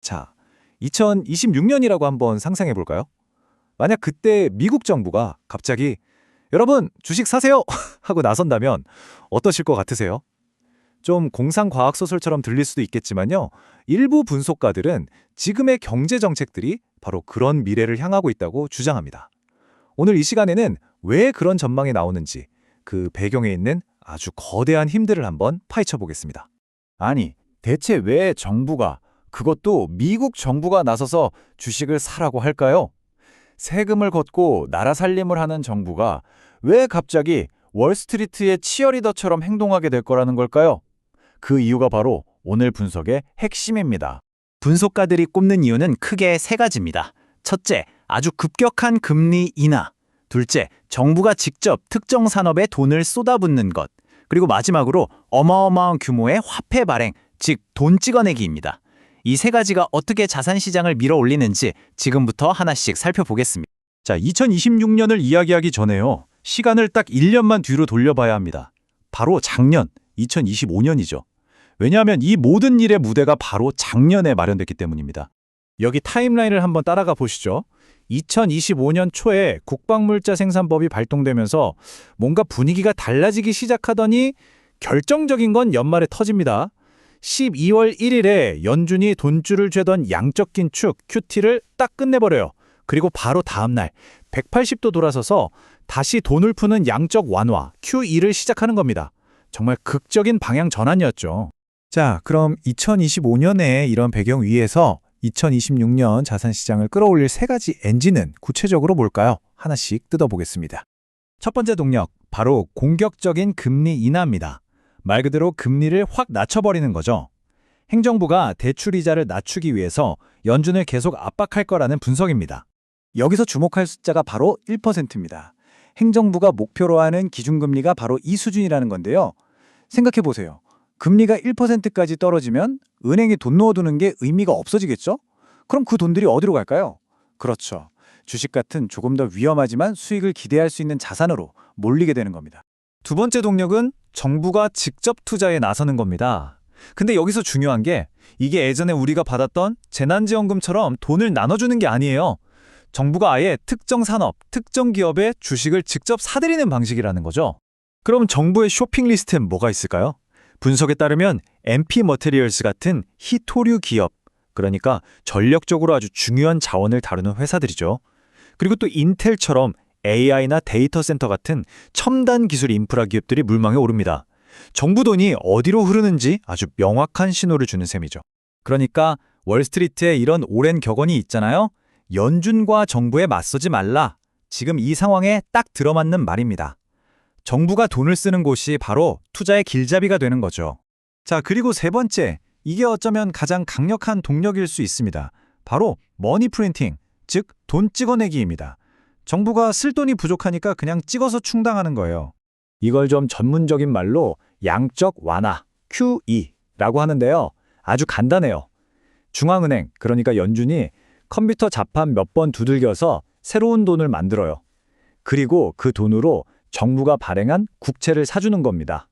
자, 2026년이라고 한번 상상해 볼까요? 만약 그때 미국 정부가 갑자기 여러분 주식 사세요! 하고 나선다면 어떠실 것 같으세요? 좀 공상과학 소설처럼 들릴 수도 있겠지만요. 일부 분석가들은 지금의 경제 정책들이 바로 그런 미래를 향하고 있다고 주장합니다. 오늘 이 시간에는 왜 그런 전망이 나오는지 그 배경에 있는 아주 거대한 힘들을 한번 파헤쳐 보겠습니다. 아니, 대체 왜 정부가, 그것도 미국 정부가 나서서 주식을 사라고 할까요? 세금을 걷고 나라 살림을 하는 정부가 왜 갑자기 월스트리트의 치어리더처럼 행동하게 될 거라는 걸까요? 그 이유가 바로 오늘 분석의 핵심입니다. 분석가들이 꼽는 이유는 크게 세 가지입니다. 첫째, 아주 급격한 금리 인하. 둘째, 정부가 직접 특정 산업에 돈을 쏟아붓는 것. 그리고 마지막으로 어마어마한 규모의 화폐 발행, 즉 돈 찍어내기입니다. 이 세 가지가 어떻게 자산 시장을 밀어올리는지 지금부터 하나씩 살펴보겠습니다. 자, 2026년을 이야기하기 전에요. 시간을 딱 1년만 뒤로 돌려봐야 합니다. 바로 작년, 2025년이죠. 왜냐하면 이 모든 일의 무대가 바로 작년에 마련됐기 때문입니다. 여기 타임라인을 한번 따라가 보시죠. 2025년 초에 국방물자 생산법이 발동되면서 뭔가 분위기가 달라지기 시작하더니 결정적인 건 연말에 터집니다. 12월 1일에 연준이 돈줄을 쬐던 양적 긴축 QT를 딱 끝내버려요. 그리고 바로 다음 날 180도 돌아서서 다시 돈을 푸는 양적 완화 QE를 시작하는 겁니다. 정말 극적인 방향 전환이었죠. 자, 그럼 2025년에 이런 배경 위에서 2026년 자산시장을 끌어올릴 세 가지 엔진은 구체적으로 뭘까요? 하나씩 뜯어보겠습니다. 첫 번째 동력, 바로 공격적인 금리 인하입니다. 말 그대로 금리를 확 낮춰버리는 거죠. 행정부가 대출이자를 낮추기 위해서 연준을 계속 압박할 거라는 분석입니다. 여기서 주목할 숫자가 바로 1%입니다. 행정부가 목표로 하는 기준금리가 바로 이 수준이라는 건데요. 생각해보세요. 금리가 1%까지 떨어지면 은행에 돈 넣어두는 게 의미가 없어지겠죠? 그럼 그 돈들이 어디로 갈까요? 그렇죠. 주식 같은 조금 더 위험하지만 수익을 기대할 수 있는 자산으로 몰리게 되는 겁니다. 두 번째 동력은 정부가 직접 투자에 나서는 겁니다. 근데 여기서 중요한 게 이게 예전에 우리가 받았던 재난지원금처럼 돈을 나눠주는 게 아니에요. 정부가 아예 특정 산업, 특정 기업의 주식을 직접 사들이는 방식이라는 거죠. 그럼 정부의 쇼핑 리스트엔 뭐가 있을까요? 분석에 따르면 MP 머테리얼스 같은 희토류 기업, 그러니까 전력적으로 아주 중요한 자원을 다루는 회사들이죠. 그리고 또 인텔처럼 AI나 데이터 센터 같은 첨단 기술 인프라 기업들이 물망에 오릅니다. 정부 돈이 어디로 흐르는지 아주 명확한 신호를 주는 셈이죠. 그러니까 월스트리트에 이런 오랜 격언이 있잖아요. 연준과 정부에 맞서지 말라. 지금 이 상황에 딱 들어맞는 말입니다. 정부가 돈을 쓰는 곳이 바로 투자의 길잡이가 되는 거죠. 자, 그리고 세 번째, 이게 어쩌면 가장 강력한 동력일 수 있습니다. 바로 머니 프린팅, 즉 돈 찍어내기입니다. 정부가 쓸 돈이 부족하니까 그냥 찍어서 충당하는 거예요. 이걸 좀 전문적인 말로 양적 완화, QE라고 하는데요. 아주 간단해요. 중앙은행, 그러니까 연준이 컴퓨터 자판 몇 번 두들겨서 새로운 돈을 만들어요. 그리고 그 돈으로 정부가 발행한 국채를 사주는 겁니다.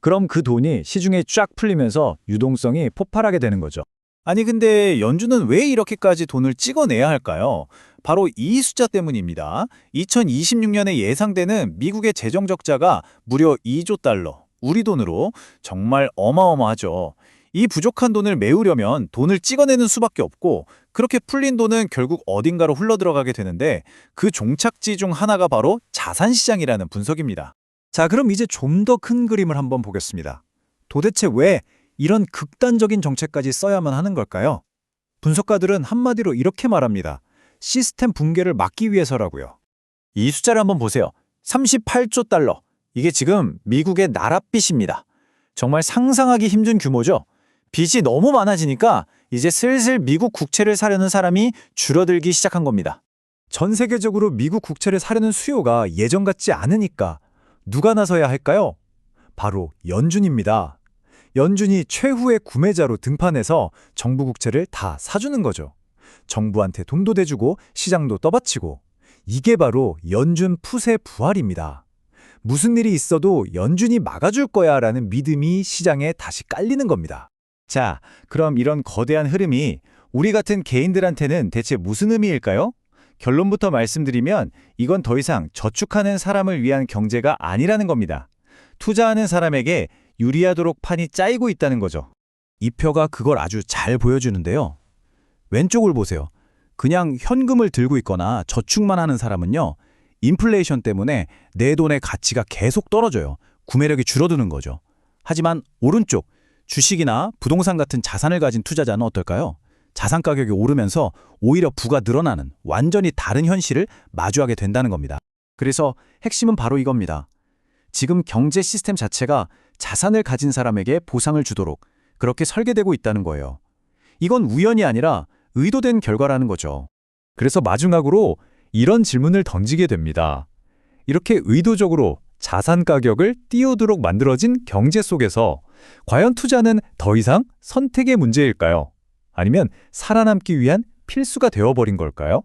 그럼 그 돈이 시중에 쫙 풀리면서 유동성이 폭발하게 되는 거죠. 아니 근데 연준은 왜 이렇게까지 돈을 찍어내야 할까요? 바로 이 숫자 때문입니다. 2026년에 예상되는 미국의 재정 적자가 무려 2조 달러, 우리 돈으로 정말 어마어마하죠. 이 부족한 돈을 메우려면 돈을 찍어내는 수밖에 없고 그렇게 풀린 돈은 결국 어딘가로 흘러들어가게 되는데 그 종착지 중 하나가 바로 자산시장이라는 분석입니다. 자, 그럼 이제 좀 더 큰 그림을 한번 보겠습니다. 도대체 왜 이런 극단적인 정책까지 써야만 하는 걸까요? 분석가들은 한마디로 이렇게 말합니다. 시스템 붕괴를 막기 위해서라고요. 이 숫자를 한번 보세요. 38조 달러. 이게 지금 미국의 나랏빚입니다. 정말 상상하기 힘든 규모죠. 빚이 너무 많아지니까 이제 슬슬 미국 국채를 사려는 사람이 줄어들기 시작한 겁니다. 전 세계적으로 미국 국채를 사려는 수요가 예전 같지 않으니까 누가 나서야 할까요? 바로 연준입니다. 연준이 최후의 구매자로 등판해서 정부 국채를 다 사주는 거죠. 정부한테 돈도 대주고 시장도 떠받치고. 이게 바로 연준 푸세 부활입니다. 무슨 일이 있어도 연준이 막아줄 거야 라는 믿음이 시장에 다시 깔리는 겁니다. 자, 그럼 이런 거대한 흐름이 우리 같은 개인들한테는 대체 무슨 의미일까요? 결론부터 말씀드리면 이건 더 이상 저축하는 사람을 위한 경제가 아니라는 겁니다. 투자하는 사람에게 유리하도록 판이 짜이고 있다는 거죠. 이 표가 그걸 아주 잘 보여주는데요. 왼쪽을 보세요. 그냥 현금을 들고 있거나 저축만 하는 사람은요. 인플레이션 때문에 내 돈의 가치가 계속 떨어져요. 구매력이 줄어드는 거죠. 하지만 오른쪽, 주식이나 부동산 같은 자산을 가진 투자자는 어떨까요? 자산 가격이 오르면서 오히려 부가 늘어나는 완전히 다른 현실을 마주하게 된다는 겁니다. 그래서 핵심은 바로 이겁니다. 지금 경제 시스템 자체가 자산을 가진 사람에게 보상을 주도록 그렇게 설계되고 있다는 거예요. 이건 우연이 아니라 의도된 결과라는 거죠. 그래서 마지막으로 이런 질문을 던지게 됩니다. 이렇게 의도적으로 자산 가격을 띄우도록 만들어진 경제 속에서 과연 투자는 더 이상 선택의 문제일까요? 아니면 살아남기 위한 필수가 되어버린 걸까요?